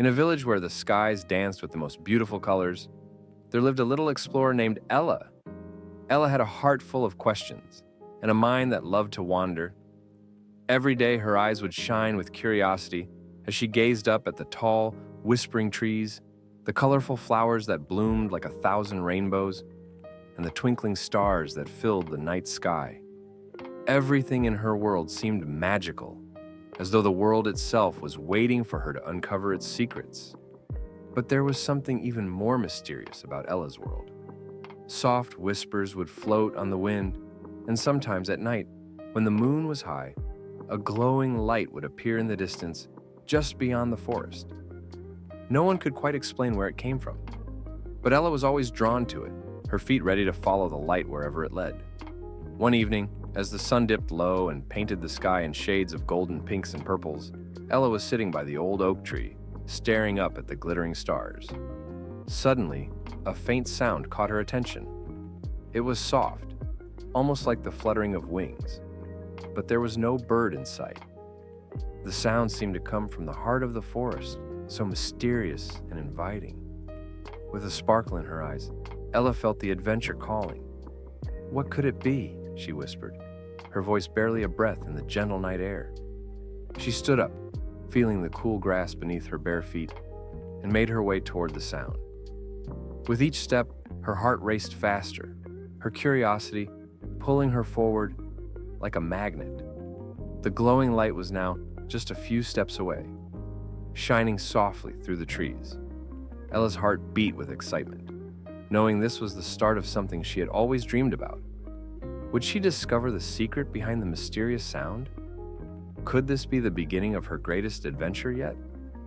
In a village where the skies danced with the most beautiful colors, there lived a little explorer named Ella. Ella had a heart full of questions and a mind that loved to wander. Every day her eyes would shine with curiosity as she gazed up at the tall, whispering trees, the colorful flowers that bloomed like 1,000 rainbows, and the twinkling stars that filled the night sky. Everything in her world seemed magical, as though the world itself was waiting for her to uncover its secrets. But there was something even more mysterious about Ella's world. Soft whispers would float on the wind, and sometimes at night, when the moon was high, a glowing light would appear in the distance just beyond the forest. No one could quite explain where it came from, but Ella was always drawn to it, her feet ready to follow the light wherever it led. One evening, as the sun dipped low and painted the sky in shades of golden pinks and purples, Ella was sitting by the old oak tree, staring up at the glittering stars. Suddenly, a faint sound caught her attention. It was soft, almost like the fluttering of wings, but there was no bird in sight. The sound seemed to come from the heart of the forest, so mysterious and inviting. With a sparkle in her eyes, Ella felt the adventure calling. "What could it be?" she whispered, her voice barely a breath in the gentle night air. She stood up, feeling the cool grass beneath her bare feet, and made her way toward the sound. With each step, her heart raced faster, her curiosity pulling her forward like a magnet. The glowing light was now just a few steps away, shining softly through the trees. Ella's heart beat with excitement, knowing this was the start of something she had always dreamed about. Would she discover the secret behind the mysterious sound? Could this be the beginning of her greatest adventure yet?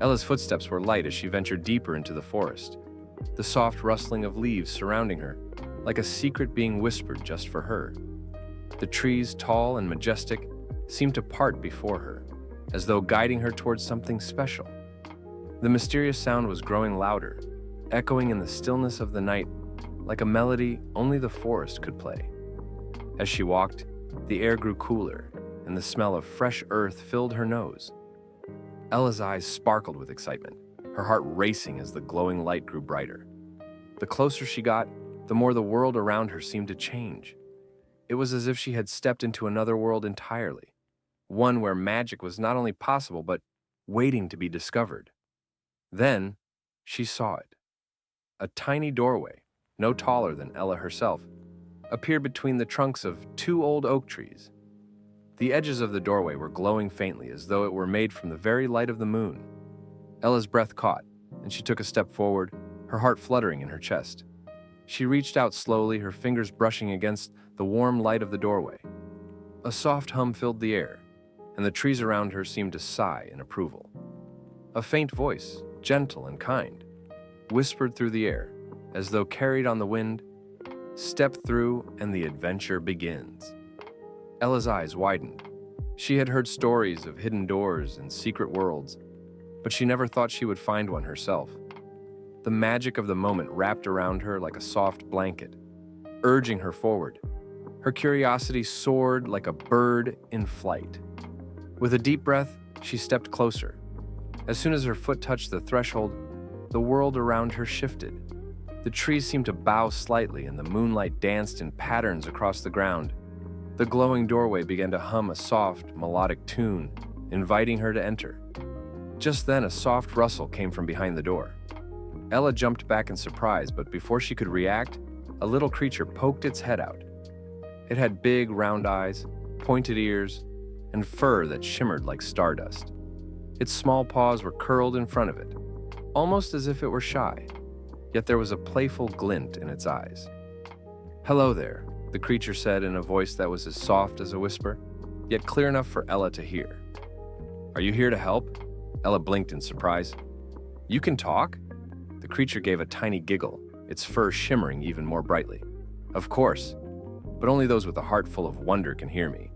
Ella's footsteps were light as she ventured deeper into the forest, the soft rustling of leaves surrounding her, like a secret being whispered just for her. The trees, tall and majestic, seemed to part before her, as though guiding her towards something special. The mysterious sound was growing louder, echoing in the stillness of the night like a melody only the forest could play. As she walked, the air grew cooler, and the smell of fresh earth filled her nose. Ella's eyes sparkled with excitement, her heart racing as the glowing light grew brighter. The closer she got, the more the world around her seemed to change. It was as if she had stepped into another world entirely, one where magic was not only possible but waiting to be discovered. Then, she saw it. A tiny doorway, no taller than Ella herself, appeared between the trunks of 2 old oak trees. The edges of the doorway were glowing faintly as though it were made from the very light of the moon. Ella's breath caught, and she took a step forward, her heart fluttering in her chest. She reached out slowly, her fingers brushing against the warm light of the doorway. A soft hum filled the air, and the trees around her seemed to sigh in approval. A faint voice, gentle and kind, whispered through the air, as though carried on the wind, "Step through and the adventure begins." Ella's eyes widened. She had heard stories of hidden doors and secret worlds, but she never thought she would find one herself. The magic of the moment wrapped around her like a soft blanket, urging her forward. Her curiosity soared like a bird in flight. With a deep breath, she stepped closer. As soon as her foot touched the threshold, the world around her shifted. The trees seemed to bow slightly, and the moonlight danced in patterns across the ground. The glowing doorway began to hum a soft, melodic tune, inviting her to enter. Just then, a soft rustle came from behind the door. Ella jumped back in surprise, but before she could react, a little creature poked its head out. It had big, round eyes, pointed ears, and fur that shimmered like stardust. Its small paws were curled in front of it, almost as if it were shy, yet there was a playful glint in its eyes. "Hello there," the creature said in a voice that was as soft as a whisper, yet clear enough for Ella to hear. "Are you here to help?" Ella blinked in surprise. "You can talk?" The creature gave a tiny giggle, its fur shimmering even more brightly. "Of course, but only those with a heart full of wonder can hear me.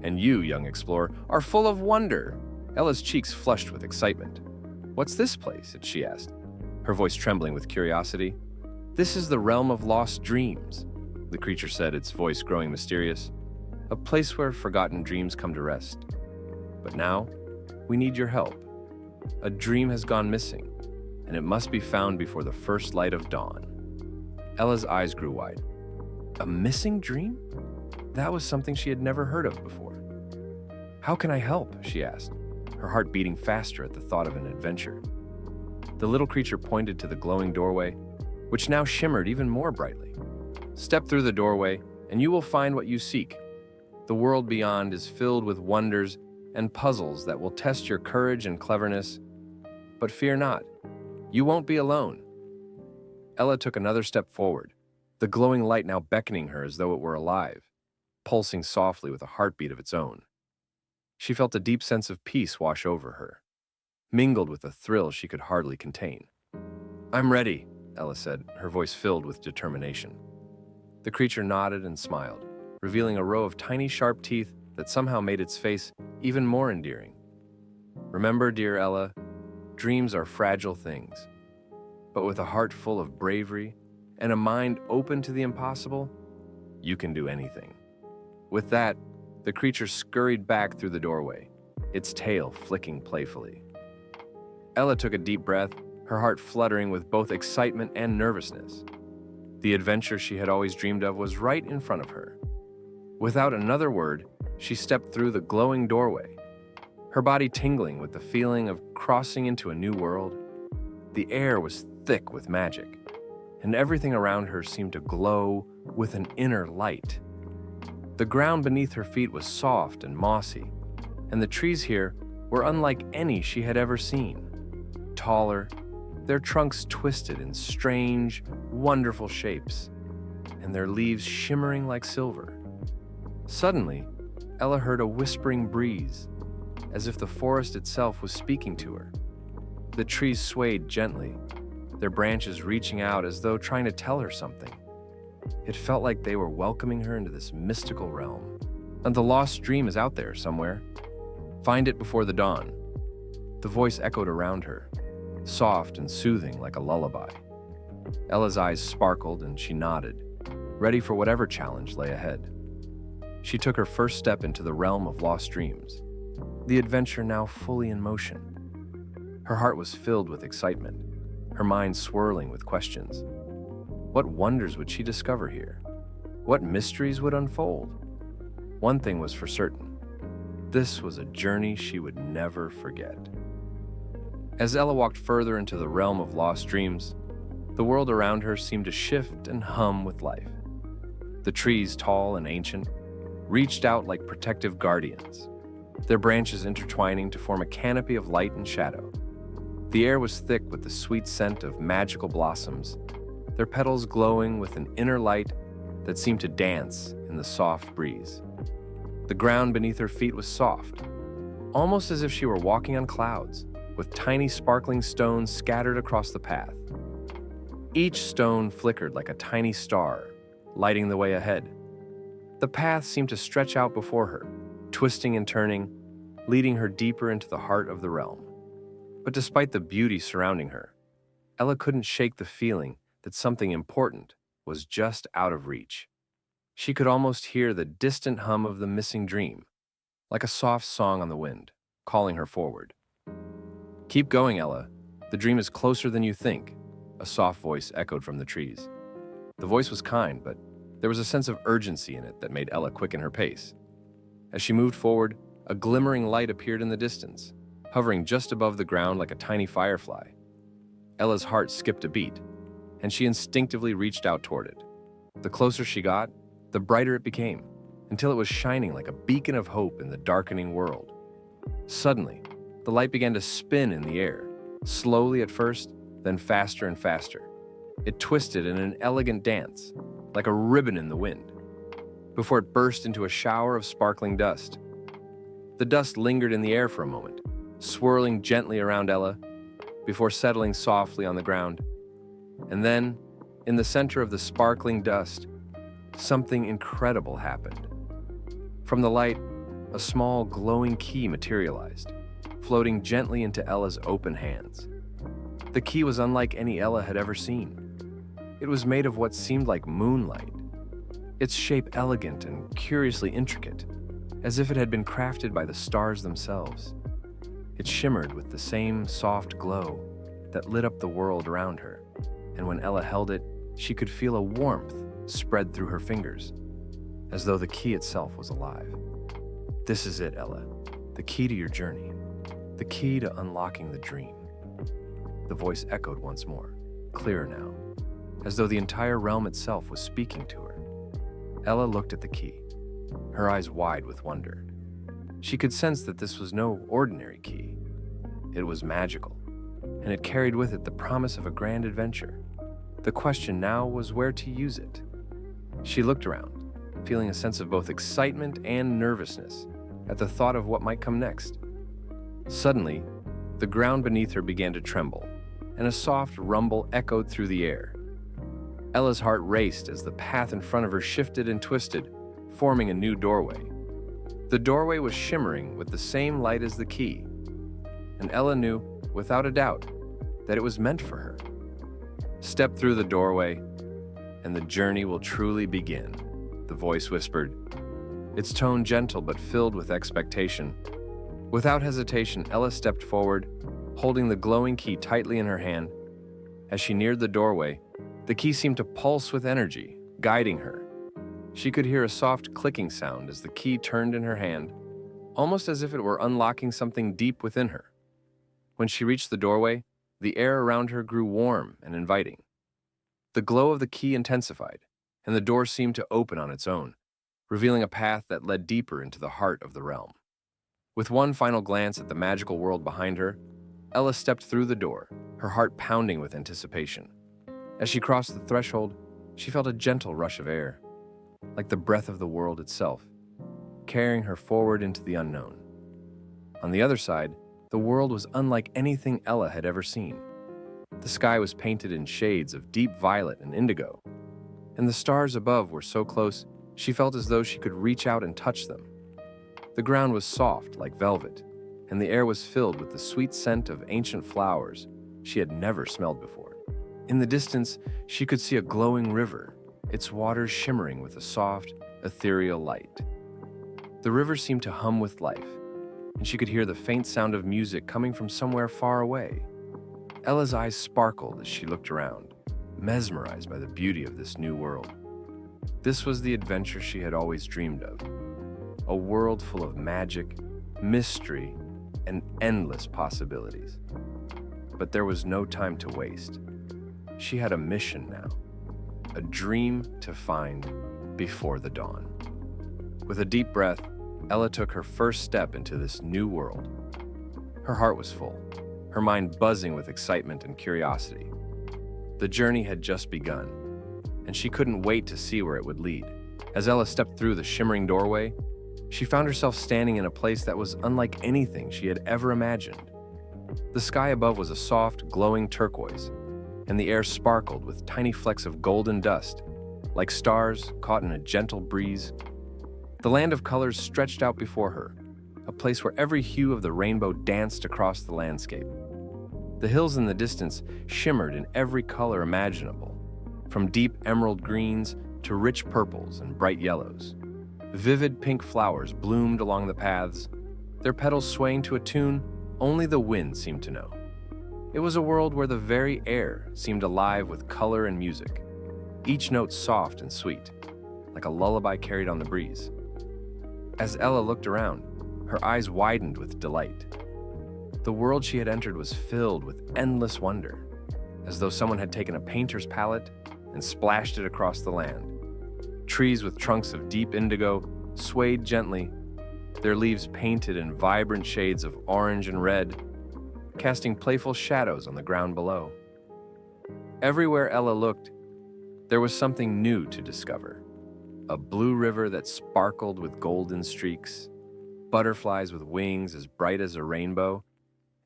And you, young explorer, are full of wonder." Ella's cheeks flushed with excitement. "What's this place?" she asked, her voice trembling with curiosity. "This is the realm of lost dreams," the creature said, its voice growing mysterious. "A place where forgotten dreams come to rest. But now, we need your help. A dream has gone missing, and it must be found before the first light of dawn. Ella's eyes grew wide. A missing dream? That was something she had never heard of before. How can I help? She asked, her heart beating faster at the thought of an adventure. The little creature pointed to the glowing doorway, which now shimmered even more brightly. Step through the doorway, and you will find what you seek. The world beyond is filled with wonders and puzzles that will test your courage and cleverness. But fear not, you won't be alone. Ella took another step forward, the glowing light now beckoning her as though it were alive, pulsing softly with a heartbeat of its own. She felt a deep sense of peace wash over her, mingled with a thrill she could hardly contain. I'm ready, Ella said, her voice filled with determination. The creature nodded and smiled, revealing a row of tiny sharp teeth that somehow made its face even more endearing. Remember, dear Ella, dreams are fragile things, but with a heart full of bravery and a mind open to the impossible, you can do anything. With that, the creature scurried back through the doorway, its tail flicking playfully. Ella took a deep breath, her heart fluttering with both excitement and nervousness. The adventure she had always dreamed of was right in front of her. Without another word, she stepped through the glowing doorway, her body tingling with the feeling of crossing into a new world. The air was thick with magic, and everything around her seemed to glow with an inner light. The ground beneath her feet was soft and mossy, and the trees here were unlike any she had ever seen. Taller, their trunks twisted in strange, wonderful shapes, and their leaves shimmering like silver. Suddenly, Ella heard a whispering breeze, as if the forest itself was speaking to her. The trees swayed gently, their branches reaching out as though trying to tell her something. It felt like they were welcoming her into this mystical realm. And the lost dream is out there somewhere. Find it before the dawn. The voice echoed around her, soft and soothing like a lullaby. Ella's eyes sparkled and she nodded, ready for whatever challenge lay ahead. She took her first step into the realm of lost dreams, the adventure now fully in motion. Her heart was filled with excitement, her mind swirling with questions. What wonders would she discover here? What mysteries would unfold? One thing was for certain. This was a journey she would never forget. As Ella walked further into the realm of lost dreams, the world around her seemed to shift and hum with life. The trees, tall and ancient, reached out like protective guardians, their branches intertwining to form a canopy of light and shadow. The air was thick with the sweet scent of magical blossoms, their petals glowing with an inner light that seemed to dance in the soft breeze. The ground beneath her feet was soft, almost as if she were walking on clouds, with tiny sparkling stones scattered across the path. Each stone flickered like a tiny star, lighting the way ahead. The path seemed to stretch out before her, twisting and turning, leading her deeper into the heart of the realm. But despite the beauty surrounding her, Ella couldn't shake the feeling that something important was just out of reach. She could almost hear the distant hum of the missing dream, like a soft song on the wind, calling her forward. Keep going, Ella. The dream is closer than you think, a soft voice echoed from the trees. The voice was kind, but there was a sense of urgency in it that made Ella quicken her pace. As she moved forward, a glimmering light appeared in the distance, hovering just above the ground like a tiny firefly. Ella's heart skipped a beat, and she instinctively reached out toward it. The closer she got, the brighter it became, until it was shining like a beacon of hope in the darkening world. Suddenly, the light began to spin in the air, slowly at first, then faster and faster. It twisted in an elegant dance, like a ribbon in the wind, before it burst into a shower of sparkling dust. The dust lingered in the air for a moment, swirling gently around Ella, before settling softly on the ground. And then, in the center of the sparkling dust, something incredible happened. From the light, a small glowing key materialized, floating gently into Ella's open hands. The key was unlike any Ella had ever seen. It was made of what seemed like moonlight, its shape elegant and curiously intricate, as if it had been crafted by the stars themselves. It shimmered with the same soft glow that lit up the world around her, and when Ella held it, she could feel a warmth spread through her fingers, as though the key itself was alive. "This is it, Ella. The key to your journey. The key to unlocking the dream." The voice echoed once more, clearer now, as though the entire realm itself was speaking to her. Ella looked at the key, her eyes wide with wonder. She could sense that this was no ordinary key. It was magical, and it carried with it the promise of a grand adventure. The question now was where to use it. She looked around, feeling a sense of both excitement and nervousness at the thought of what might come next. Suddenly, the ground beneath her began to tremble, and a soft rumble echoed through the air. Ella's heart raced as the path in front of her shifted and twisted, forming a new doorway. The doorway was shimmering with the same light as the key, and Ella knew, without a doubt, that it was meant for her. "Step through the doorway, and the journey will truly begin," the voice whispered, its tone gentle but filled with expectation. Without hesitation, Ella stepped forward, holding the glowing key tightly in her hand. As she neared the doorway, the key seemed to pulse with energy, guiding her. She could hear a soft clicking sound as the key turned in her hand, almost as if it were unlocking something deep within her. When she reached the doorway, the air around her grew warm and inviting. The glow of the key intensified, and the door seemed to open on its own, revealing a path that led deeper into the heart of the realm. With one final glance at the magical world behind her, Ella stepped through the door, her heart pounding with anticipation. As she crossed the threshold, she felt a gentle rush of air, like the breath of the world itself, carrying her forward into the unknown. On the other side, the world was unlike anything Ella had ever seen. The sky was painted in shades of deep violet and indigo, and the stars above were so close she felt as though she could reach out and touch them. The ground was soft like velvet, and the air was filled with the sweet scent of ancient flowers she had never smelled before. In the distance, she could see a glowing river, its waters shimmering with a soft, ethereal light. The river seemed to hum with life, and she could hear the faint sound of music coming from somewhere far away. Ella's eyes sparkled as she looked around, mesmerized by the beauty of this new world. This was the adventure she had always dreamed of, a world full of magic, mystery, and endless possibilities. But there was no time to waste. She had a mission now, a dream to find before the dawn. With a deep breath, Ella took her first step into this new world. Her heart was full, her mind buzzing with excitement and curiosity. The journey had just begun, and she couldn't wait to see where it would lead. As Ella stepped through the shimmering doorway, she found herself standing in a place that was unlike anything she had ever imagined. The sky above was a soft, glowing turquoise, and the air sparkled with tiny flecks of golden dust, like stars caught in a gentle breeze. The land of colors stretched out before her, a place where every hue of the rainbow danced across the landscape. The hills in the distance shimmered in every color imaginable, from deep emerald greens to rich purples and bright yellows. Vivid pink flowers bloomed along the paths, their petals swaying to a tune only the wind seemed to know. It was a world where the very air seemed alive with color and music, each note soft and sweet, like a lullaby carried on the breeze. As Ella looked around, her eyes widened with delight. The world she had entered was filled with endless wonder, as though someone had taken a painter's palette and splashed it across the land. Trees with trunks of deep indigo swayed gently, their leaves painted in vibrant shades of orange and red, casting playful shadows on the ground below. Everywhere Ella looked, there was something new to discover. A blue river that sparkled with golden streaks, butterflies with wings as bright as a rainbow,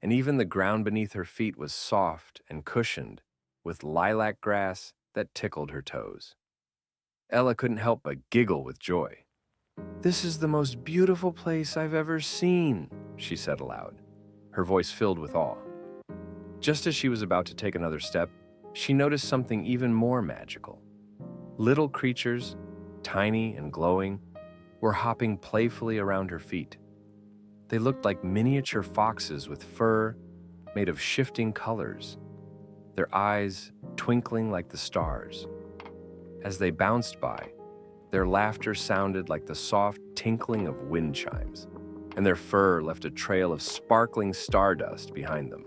and even the ground beneath her feet was soft and cushioned with lilac grass that tickled her toes. Ella couldn't help but giggle with joy. "This is the most beautiful place I've ever seen," she said aloud, her voice filled with awe. Just as she was about to take another step, she noticed something even more magical. Little creatures, tiny and glowing, were hopping playfully around her feet. They looked like miniature foxes with fur made of shifting colors, their eyes twinkling like the stars. As they bounced by, their laughter sounded like the soft tinkling of wind chimes, and their fur left a trail of sparkling stardust behind them.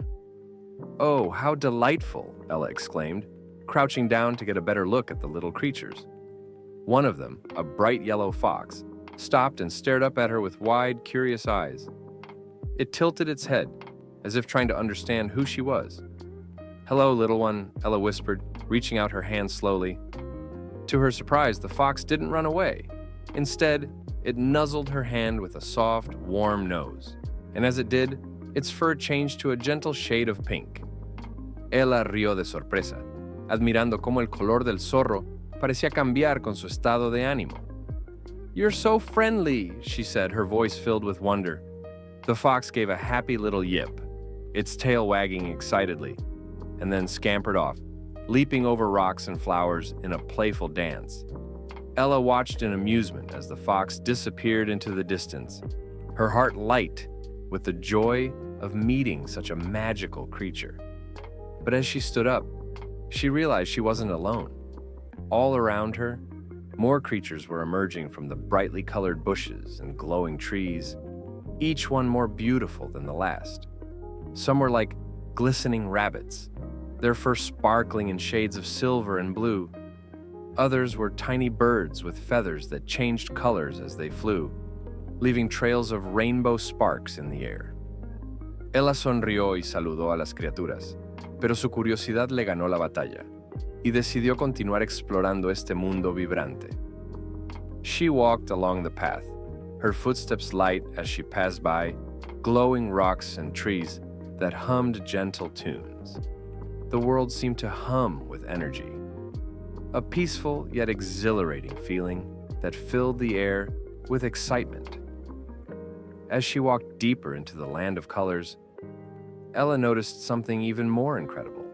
"Oh, how delightful!" Ella exclaimed, crouching down to get a better look at the little creatures. One of them, a bright yellow fox, stopped and stared up at her with wide, curious eyes. It tilted its head, as if trying to understand who she was. "Hello, little one," Ella whispered, reaching out her hand slowly. To her surprise, the fox didn't run away. Instead, it nuzzled her hand with a soft, warm nose, and as it did, its fur changed to a gentle shade of pink. Ella rió de sorpresa, admirando cómo el color del zorro parecía cambiar con su estado de ánimo. "You're so friendly," she said, her voice filled with wonder. The fox gave a happy little yip, its tail wagging excitedly, and then scampered off, leaping over rocks and flowers in a playful dance. Ella watched in amusement as the fox disappeared into the distance, her heart light with the joy of meeting such a magical creature. But as she stood up, she realized she wasn't alone. All around her, more creatures were emerging from the brightly colored bushes and glowing trees, each one more beautiful than the last. Some were like glistening rabbits, their fur sparkling in shades of silver and blue. Others were tiny birds with feathers that changed colors as they flew, leaving trails of rainbow sparks in the air. Ella sonrió y saludó a las criaturas, pero su curiosidad le ganó la batalla, y decidió continuar explorando este mundo vibrante. She walked along the path, her footsteps light as she passed by glowing rocks and trees that hummed gentle tunes. The world seemed to hum with energy, a peaceful yet exhilarating feeling that filled the air with excitement. As she walked deeper into the land of colors, Ella noticed something even more incredible.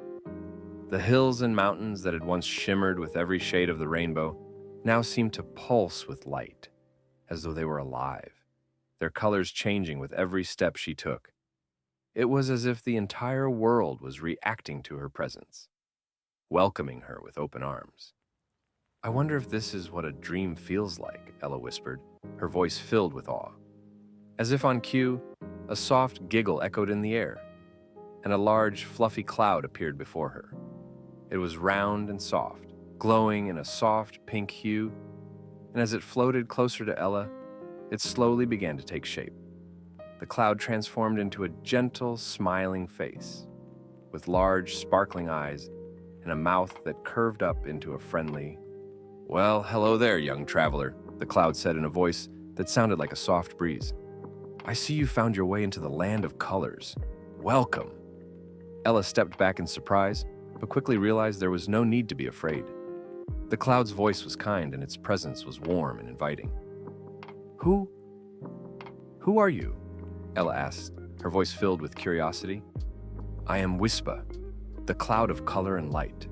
The hills and mountains that had once shimmered with every shade of the rainbow now seemed to pulse with light, as though they were alive, their colors changing with every step she took. It was as if the entire world was reacting to her presence, welcoming her with open arms. "I wonder if this is what a dream feels like," Ella whispered, her voice filled with awe. As if on cue, a soft giggle echoed in the air, and a large, fluffy cloud appeared before her. It was round and soft, glowing in a soft pink hue, and as it floated closer to Ella, it slowly began to take shape. The cloud transformed into a gentle, smiling face, with large, sparkling eyes and a mouth that curved up into a friendly, "Well, hello there, young traveler," the cloud said in a voice that sounded like a soft breeze. "I see you found your way into the land of colors. Welcome." Ella stepped back in surprise, but quickly realized there was no need to be afraid. The cloud's voice was kind and its presence was warm and inviting. Who are you?" Ella asked, her voice filled with curiosity. "I am Wispa, the cloud of color and light,"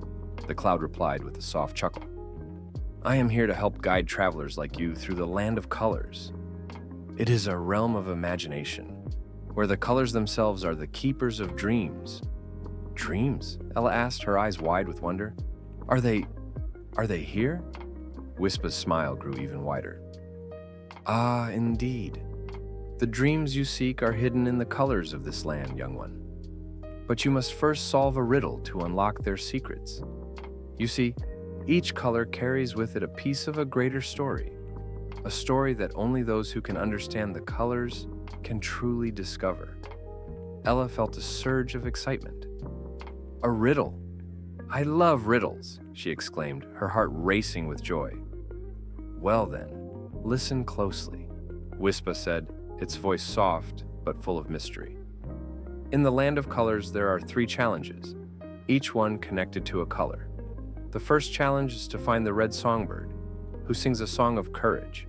the cloud replied with a soft chuckle. "I am here to help guide travelers like you through the land of colors. It is a realm of imagination, where the colors themselves are the keepers of dreams." "Dreams?" Ella asked, her eyes wide with wonder. Are they here?" Wispa's smile grew even wider. "Ah, indeed. The dreams you seek are hidden in the colors of this land, young one. But you must first solve a riddle to unlock their secrets. You see, each color carries with it a piece of a greater story, a story that only those who can understand the colors can truly discover." Ella felt a surge of excitement. "A riddle! I love riddles," she exclaimed, her heart racing with joy. "Well then, listen closely," Wispa said, its voice soft but full of mystery. In the land of colors, there are 3 challenges, each one connected to a color. The first challenge is to find the red songbird, who sings a song of courage.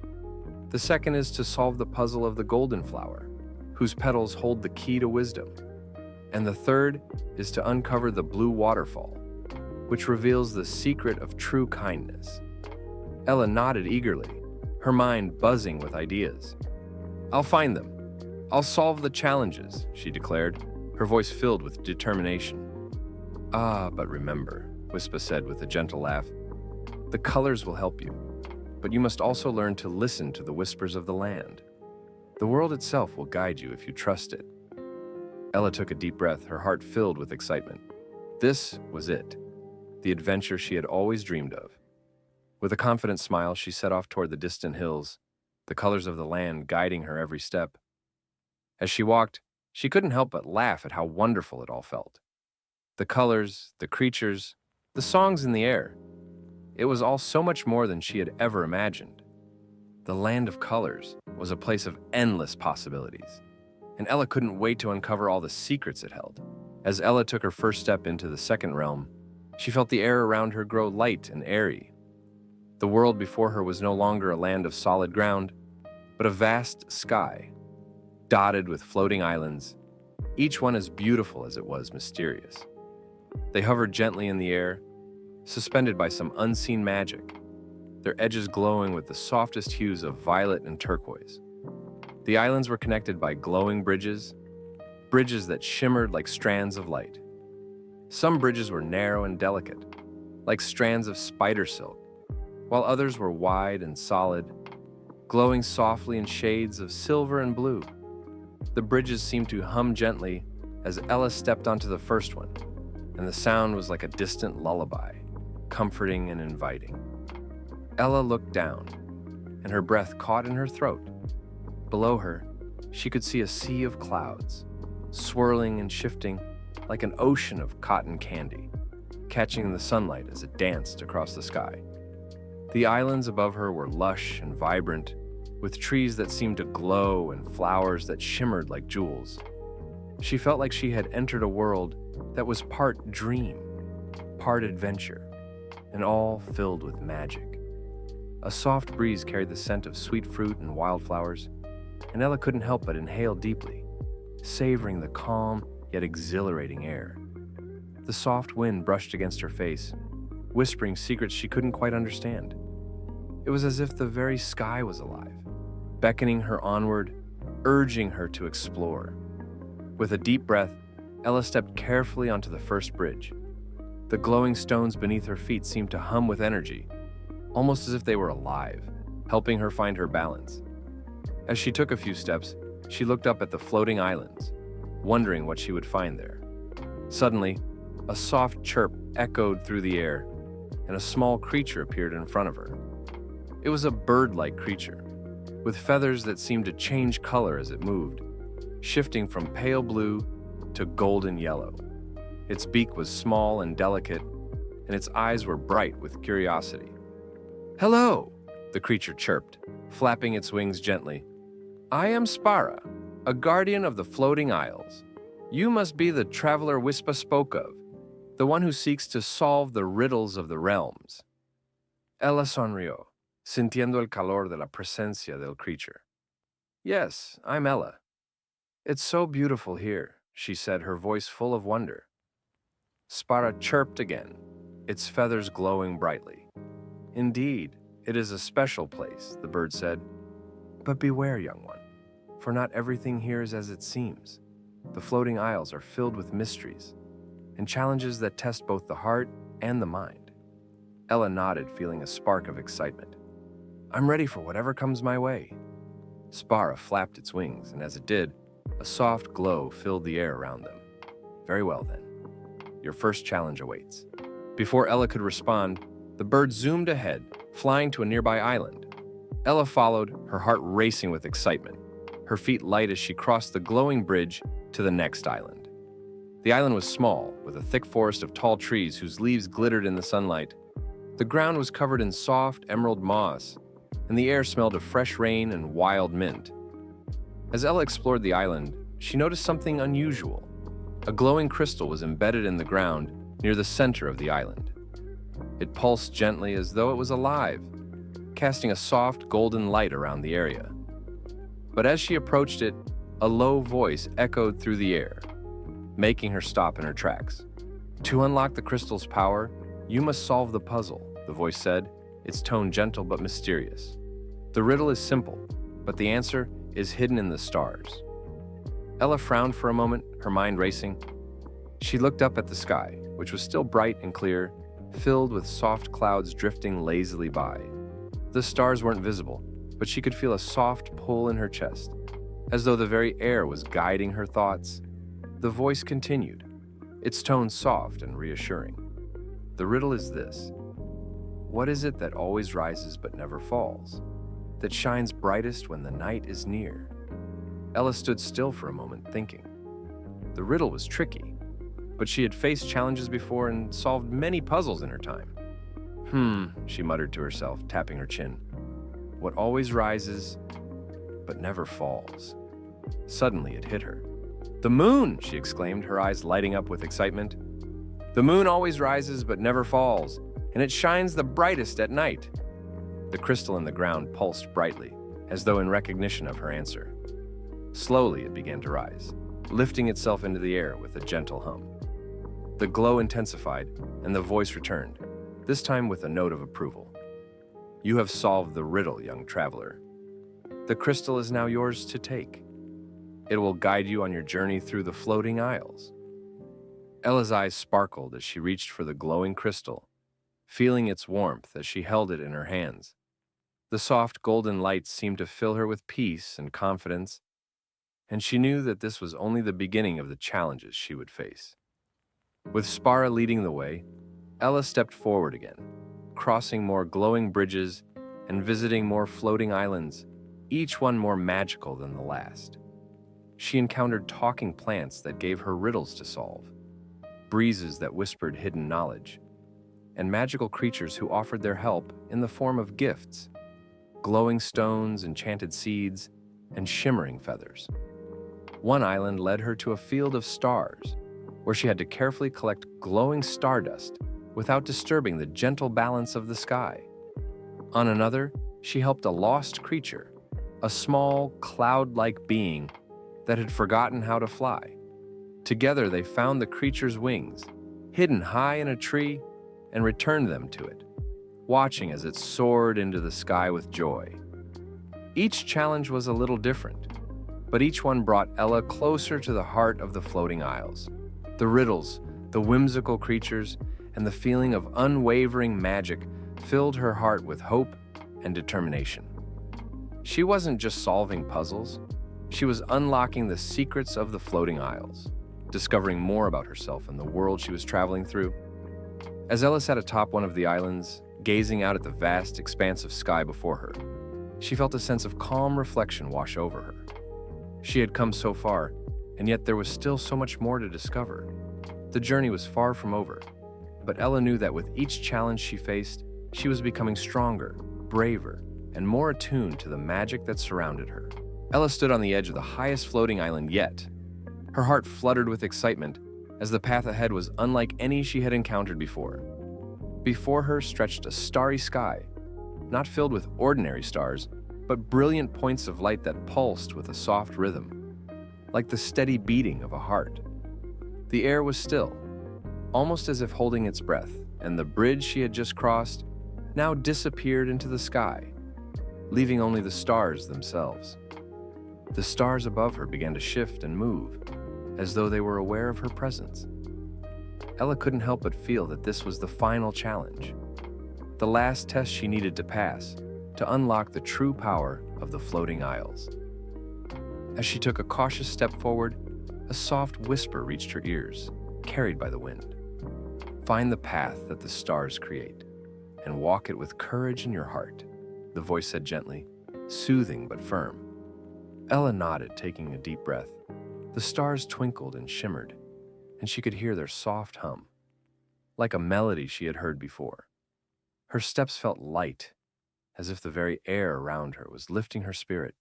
The second is to solve the puzzle of the golden flower, whose petals hold the key to wisdom. And the third is to uncover the blue waterfall, which reveals the secret of true kindness. Ella nodded eagerly, her mind buzzing with ideas. "I'll find them. I'll solve the challenges," she declared, her voice filled with determination. "Ah, but remember," Wispa said with a gentle laugh, "the colors will help you, but you must also learn to listen to the whispers of the land. The world itself will guide you if you trust it." Ella took a deep breath, her heart filled with excitement. This was it, the adventure she had always dreamed of. With a confident smile, she set off toward the distant hills, the colors of the land guiding her every step. As she walked, she couldn't help but laugh at how wonderful it all felt. The colors, the creatures, the songs in the air. It was all so much more than she had ever imagined. The land of colors was a place of endless possibilities, and Ella couldn't wait to uncover all the secrets it held. As Ella took her first step into the second realm, she felt the air around her grow light and airy. The world before her was no longer a land of solid ground, but a vast sky, dotted with floating islands, each one as beautiful as it was mysterious. They hovered gently in the air, suspended by some unseen magic, their edges glowing with the softest hues of violet and turquoise. The islands were connected by glowing bridges that shimmered like strands of light. Some bridges were narrow and delicate, like strands of spider silk, while others were wide and solid, glowing softly in shades of silver and blue. The bridges seemed to hum gently as Ella stepped onto the first one, and the sound was like a distant lullaby, comforting and inviting. Ella looked down, and her breath caught in her throat. Below her, she could see a sea of clouds, swirling and shifting like an ocean of cotton candy, catching the sunlight as it danced across the sky. The islands above her were lush and vibrant, with trees that seemed to glow and flowers that shimmered like jewels. She felt like she had entered a world that was part dream, part adventure, and all filled with magic. A soft breeze carried the scent of sweet fruit and wildflowers, and Ella couldn't help but inhale deeply, savoring the calm yet exhilarating air. The soft wind brushed against her face, whispering secrets she couldn't quite understand. It was as if the very sky was alive, beckoning her onward, urging her to explore. With a deep breath, Ella stepped carefully onto the first bridge. The glowing stones beneath her feet seemed to hum with energy, almost as if they were alive, helping her find her balance. As she took a few steps, she looked up at the floating islands, wondering what she would find there. Suddenly, a soft chirp echoed through the air, and a small creature appeared in front of her. It was a bird-like creature, with feathers that seemed to change color as it moved, shifting from pale blue to golden yellow. Its beak was small and delicate, and its eyes were bright with curiosity. "Hello," the creature chirped, flapping its wings gently. "I am Spara, a guardian of the floating isles. You must be the traveler Wispa spoke of, the one who seeks to solve the riddles of the realms." Ella sonrió, sintiendo el calor de la presencia del creature. "Yes, I'm Ella. It's so beautiful here," she said, her voice full of wonder. Spara chirped again, its feathers glowing brightly. "Indeed, it is a special place," the bird said. "But beware, young one, for not everything here is as it seems. The floating isles are filled with mysteries and challenges that test both the heart and the mind." Ella nodded, feeling a spark of excitement. "I'm ready for whatever comes my way." Spara flapped its wings, and as it did, a soft glow filled the air around them. "Very well then. Your first challenge awaits." Before Ella could respond, the bird zoomed ahead, flying to a nearby island. Ella followed, her heart racing with excitement, her feet light as she crossed the glowing bridge to the next island. The island was small, with a thick forest of tall trees whose leaves glittered in the sunlight. The ground was covered in soft emerald moss, and the air smelled of fresh rain and wild mint. As Ella explored the island, she noticed something unusual. A glowing crystal was embedded in the ground near the center of the island. It pulsed gently as though it was alive, casting a soft golden light around the area. But as she approached it, a low voice echoed through the air, making her stop in her tracks. "To unlock the crystal's power, you must solve the puzzle," the voice said, its tone gentle but mysterious. "The riddle is simple, but the answer is hidden in the stars." Ella frowned for a moment, her mind racing. She looked up at the sky, which was still bright and clear, filled with soft clouds drifting lazily by. The stars weren't visible, but she could feel a soft pull in her chest, as though the very air was guiding her thoughts. The voice continued, its tone soft and reassuring. The riddle is this: what is it that always rises but never falls, that shines brightest when the night is near? Ella stood still for a moment, thinking. The riddle was tricky, but she had faced challenges before and solved many puzzles in her time. She muttered to herself, tapping her chin. What always rises but never falls. Suddenly it hit her. The moon, she exclaimed, her eyes lighting up with excitement. The moon always rises but never falls, and it shines the brightest at night. The crystal in the ground pulsed brightly, as though in recognition of her answer. Slowly it began to rise, lifting itself into the air with a gentle hum. The glow intensified, and the voice returned, this time with a note of approval. You have solved the riddle, young traveler. The crystal is now yours to take. It will guide you on your journey through the floating isles. Ella's eyes sparkled as she reached for the glowing crystal, feeling its warmth as she held it in her hands. The soft golden light seemed to fill her with peace and confidence, and she knew that this was only the beginning of the challenges she would face. With Spara leading the way, Ella stepped forward again, crossing more glowing bridges and visiting more floating islands, each one more magical than the last. She encountered talking plants that gave her riddles to solve, breezes that whispered hidden knowledge, and magical creatures who offered their help in the form of gifts, glowing stones, enchanted seeds, and shimmering feathers. One island led her to a field of stars, where she had to carefully collect glowing stardust without disturbing the gentle balance of the sky. On another, she helped a lost creature, a small, cloud-like being that had forgotten how to fly. Together, they found the creature's wings, hidden high in a tree, and returned them to it, watching as it soared into the sky with joy. Each challenge was a little different, but each one brought Ella closer to the heart of the floating isles. The riddles, the whimsical creatures, and the feeling of unwavering magic filled her heart with hope and determination. She wasn't just solving puzzles, she was unlocking the secrets of the floating isles, discovering more about herself and the world she was traveling through. As Ella sat atop one of the islands, gazing out at the vast expanse of sky before her, she felt a sense of calm reflection wash over her. She had come so far, and yet there was still so much more to discover. The journey was far from over, but Ella knew that with each challenge she faced, she was becoming stronger, braver, and more attuned to the magic that surrounded her. Ella stood on the edge of the highest floating island yet. Her heart fluttered with excitement, as the path ahead was unlike any she had encountered before. Before her stretched a starry sky, not filled with ordinary stars, but brilliant points of light that pulsed with a soft rhythm, like the steady beating of a heart. The air was still, almost as if holding its breath, and the bridge she had just crossed now disappeared into the sky, leaving only the stars themselves. The stars above her began to shift and move, as though they were aware of her presence. Ella couldn't help but feel that this was the final challenge, the last test she needed to pass to unlock the true power of the floating isles. As she took a cautious step forward, a soft whisper reached her ears, carried by the wind. Find the path that the stars create, and walk it with courage in your heart, the voice said gently, soothing but firm. Ella nodded, taking a deep breath. The stars twinkled and shimmered, and she could hear their soft hum, like a melody she had heard before. Her steps felt light, as if the very air around her was lifting her spirit,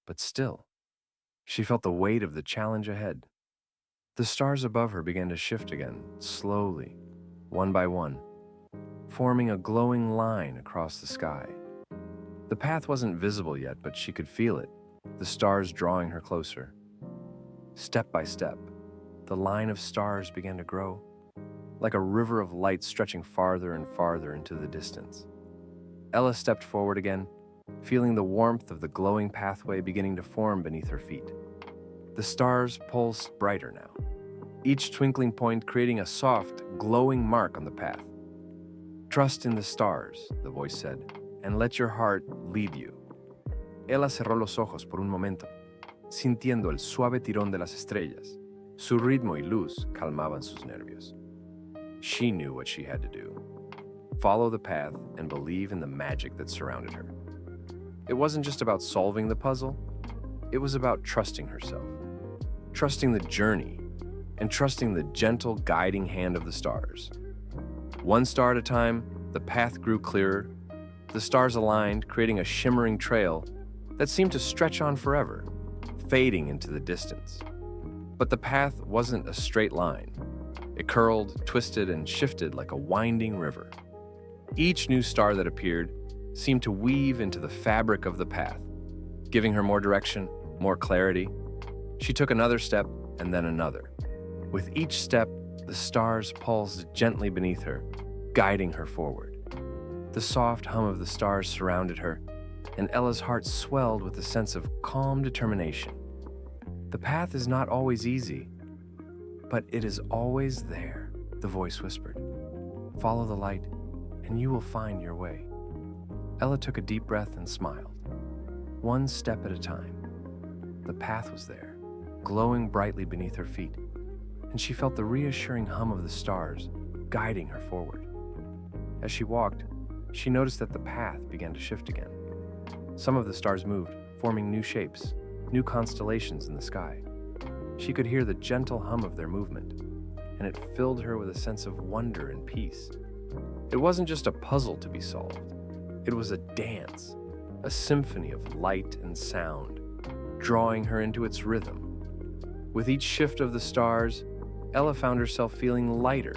but still, she felt the weight of the challenge ahead. The stars above her began to shift again, slowly, one by one, forming a glowing line across the sky. The path wasn't visible yet, but she could feel it, the stars drawing her closer. Step by step, the line of stars began to grow, like a river of light stretching farther and farther into the distance. Ella stepped forward again, feeling the warmth of the glowing pathway beginning to form beneath her feet. The stars pulsed brighter now, each twinkling point creating a soft, glowing mark on the path. "Trust in the stars," the voice said, "and let your heart lead you." Ella cerró los ojos por un momento, sintiendo el suave tirón de las estrellas. Su ritmo y luz calmaban sus nervios. She knew what she had to do. Follow the path and believe in the magic that surrounded her. It wasn't just about solving the puzzle, it was about trusting herself, trusting the journey, and trusting the gentle guiding hand of the stars. One star at a time, the path grew clearer. The stars aligned, creating a shimmering trail that seemed to stretch on forever, fading into the distance. But the path wasn't a straight line. It curled, twisted, and shifted like a winding river. Each new star that appeared seemed to weave into the fabric of the path, giving her more direction, more clarity. She took another step and then another. With each step, the stars pulsed gently beneath her, guiding her forward. The soft hum of the stars surrounded her, and Ella's heart swelled with a sense of calm determination. The path is not always easy, but it is always there, the voice whispered. Follow the light, and you will find your way. Ella took a deep breath and smiled. One step at a time. The path was there, glowing brightly beneath her feet, and she felt the reassuring hum of the stars guiding her forward. As she walked, she noticed that the path began to shift again. Some of the stars moved, forming new shapes, new constellations in the sky. She could hear the gentle hum of their movement, and it filled her with a sense of wonder and peace. It wasn't just a puzzle to be solved. It was a dance, a symphony of light and sound, drawing her into its rhythm. With each shift of the stars, Ella found herself feeling lighter,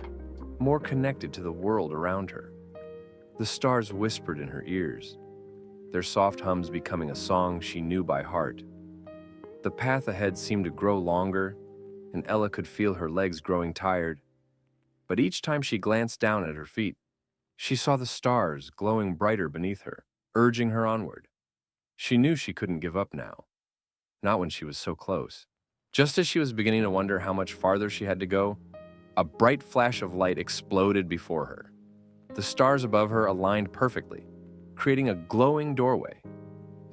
more connected to the world around her. The stars whispered in her ears, their soft hums becoming a song she knew by heart. The path ahead seemed to grow longer, and Ella could feel her legs growing tired. But each time she glanced down at her feet, she saw the stars glowing brighter beneath her, urging her onward. She knew she couldn't give up now, not when she was so close. Just as she was beginning to wonder how much farther she had to go, a bright flash of light exploded before her. The stars above her aligned perfectly, creating a glowing doorway,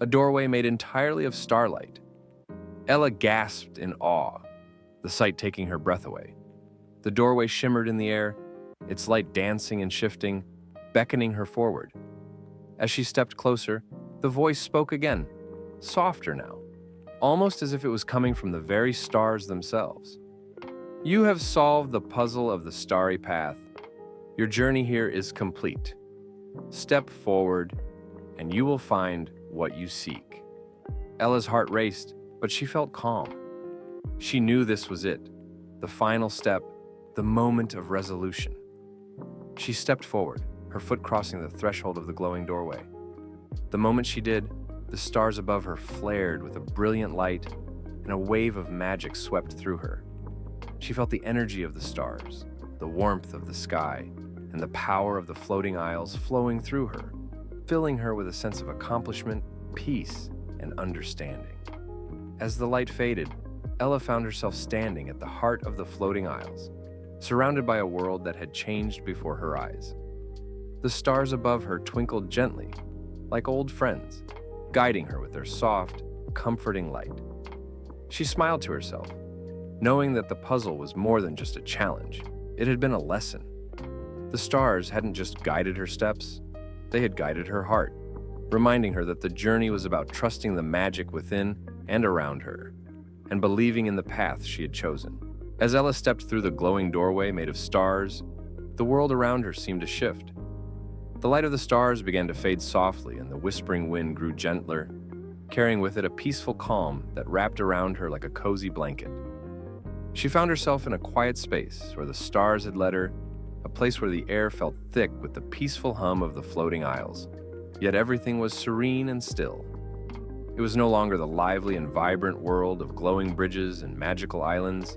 a doorway made entirely of starlight. Ella gasped in awe, the sight taking her breath away. The doorway shimmered in the air, its light dancing and shifting, beckoning her forward. As she stepped closer, the voice spoke again, softer now, almost as if it was coming from the very stars themselves. You have solved the puzzle of the starry path. Your journey here is complete. Step forward, and you will find what you seek. Ella's heart raced, but she felt calm. She knew this was it, the final step, the moment of resolution. She stepped forward, her foot crossing the threshold of the glowing doorway. The moment she did, the stars above her flared with a brilliant light, and a wave of magic swept through her. She felt the energy of the stars, the warmth of the sky, and the power of the floating isles flowing through her, filling her with a sense of accomplishment, peace, and understanding. As the light faded, Ella found herself standing at the heart of the floating isles, surrounded by a world that had changed before her eyes. The stars above her twinkled gently, like old friends, guiding her with their soft, comforting light. She smiled to herself, knowing that the puzzle was more than just a challenge. It had been a lesson. The stars hadn't just guided her steps, they had guided her heart, reminding her that the journey was about trusting the magic within and around her, and believing in the path she had chosen. As Ella stepped through the glowing doorway made of stars, the world around her seemed to shift. The light of the stars began to fade softly, and the whispering wind grew gentler, carrying with it a peaceful calm that wrapped around her like a cozy blanket. She found herself in a quiet space where the stars had led her, a place where the air felt thick with the peaceful hum of the floating isles. Yet everything was serene and still. It was no longer the lively and vibrant world of glowing bridges and magical islands.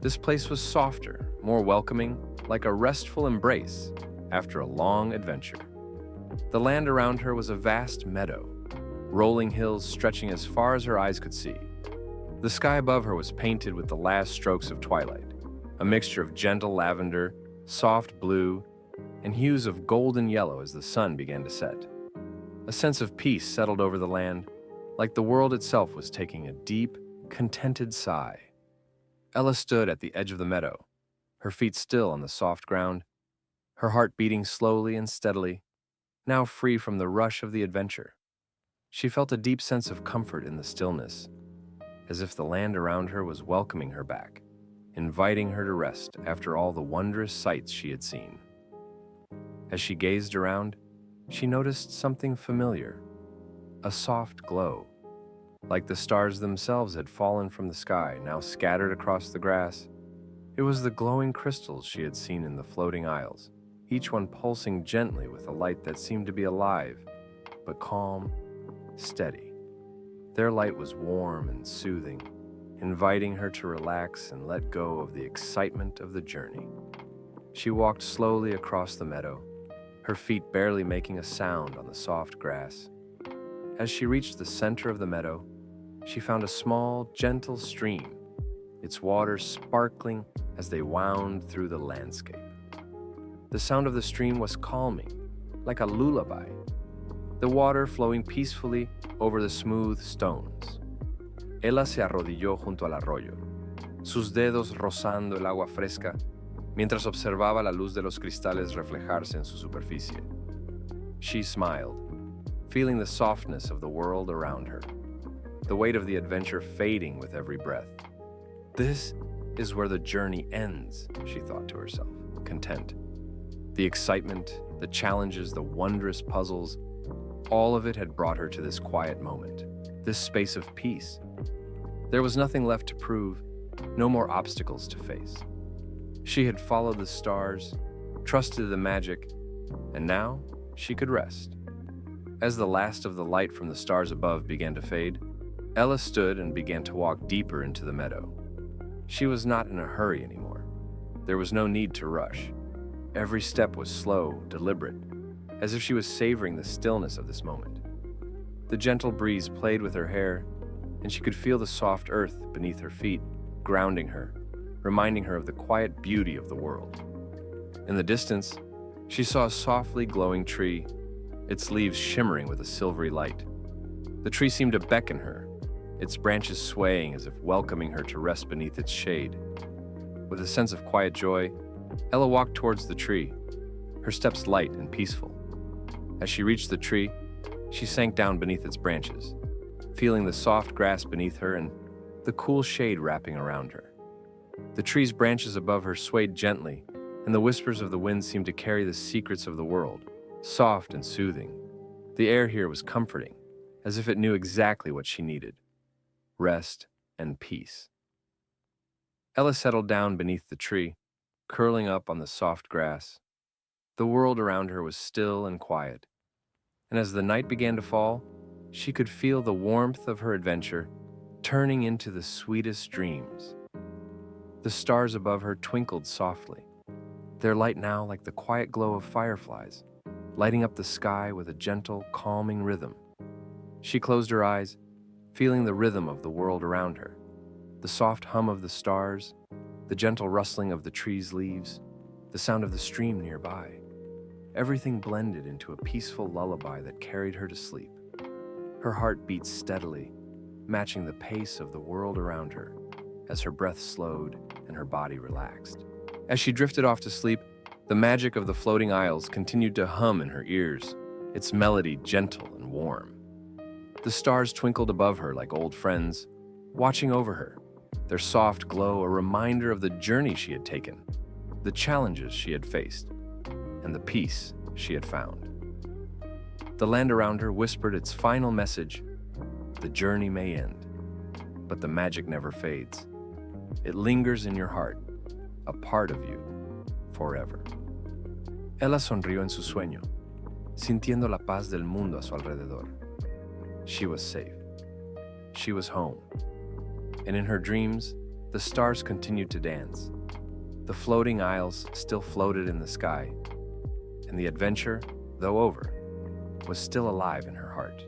This place was softer, more welcoming, like a restful embrace after a long adventure. The land around her was a vast meadow, rolling hills stretching as far as her eyes could see. The sky above her was painted with the last strokes of twilight, a mixture of gentle lavender, soft blue, and hues of golden yellow as the sun began to set. A sense of peace settled over the land, like the world itself was taking a deep, contented sigh. Ella stood at the edge of the meadow, her feet still on the soft ground, her heart beating slowly and steadily, now free from the rush of the adventure. She felt a deep sense of comfort in the stillness, as if the land around her was welcoming her back, inviting her to rest after all the wondrous sights she had seen. As she gazed around, she noticed something familiar, a soft glow, like the stars themselves had fallen from the sky, now scattered across the grass. It was the glowing crystals she had seen in the floating isles, each one pulsing gently with a light that seemed to be alive, but calm, steady. Their light was warm and soothing, inviting her to relax and let go of the excitement of the journey. She walked slowly across the meadow, her feet barely making a sound on the soft grass. As she reached the center of the meadow, she found a small, gentle stream, its waters sparkling as they wound through the landscape. The sound of the stream was calming, like a lullaby, the water flowing peacefully over the smooth stones. Ella se arrodilló junto al arroyo, sus dedos rozando el agua fresca, mientras observaba la luz de los cristales reflejarse en su superficie. She smiled, feeling the softness of the world around her, the weight of the adventure fading with every breath. This is where the journey ends, she thought to herself, content. The excitement, the challenges, the wondrous puzzles, all of it had brought her to this quiet moment, this space of peace. There was nothing left to prove, no more obstacles to face. She had followed the stars, trusted the magic, and now she could rest. As the last of the light from the stars above began to fade, Ella stood and began to walk deeper into the meadow. She was not in a hurry anymore. There was no need to rush. Every step was slow, deliberate, as if she was savoring the stillness of this moment. The gentle breeze played with her hair, and she could feel the soft earth beneath her feet, grounding her, reminding her of the quiet beauty of the world. In the distance, she saw a softly glowing tree, its leaves shimmering with a silvery light. The tree seemed to beckon her, its branches swaying as if welcoming her to rest beneath its shade. With a sense of quiet joy, Ella walked towards the tree, her steps light and peaceful. As she reached the tree, she sank down beneath its branches, feeling the soft grass beneath her and the cool shade wrapping around her. The tree's branches above her swayed gently, and the whispers of the wind seemed to carry the secrets of the world, soft and soothing. The air here was comforting, as if it knew exactly what she needed: rest and peace. Ella settled down beneath the tree, curling up on the soft grass. The world around her was still and quiet, and as the night began to fall, she could feel the warmth of her adventure turning into the sweetest dreams. The stars above her twinkled softly, their light now like the quiet glow of fireflies, lighting up the sky with a gentle, calming rhythm. She closed her eyes, feeling the rhythm of the world around her, the soft hum of the stars, the gentle rustling of the tree's leaves, the sound of the stream nearby. Everything blended into a peaceful lullaby that carried her to sleep. Her heart beat steadily, matching the pace of the world around her, as her breath slowed and her body relaxed. As she drifted off to sleep, the magic of the floating isles continued to hum in her ears, its melody gentle and warm. The stars twinkled above her like old friends, watching over her, their soft glow a reminder of the journey she had taken, the challenges she had faced, and the peace she had found. The land around her whispered its final message: the journey may end, but the magic never fades. It lingers in your heart, a part of you, forever. Ella sonrió en su sueño, sintiendo la paz del mundo a su alrededor. She was safe. She was home. And in her dreams, the stars continued to dance. The floating isles still floated in the sky, and the adventure, though over, was still alive in her heart.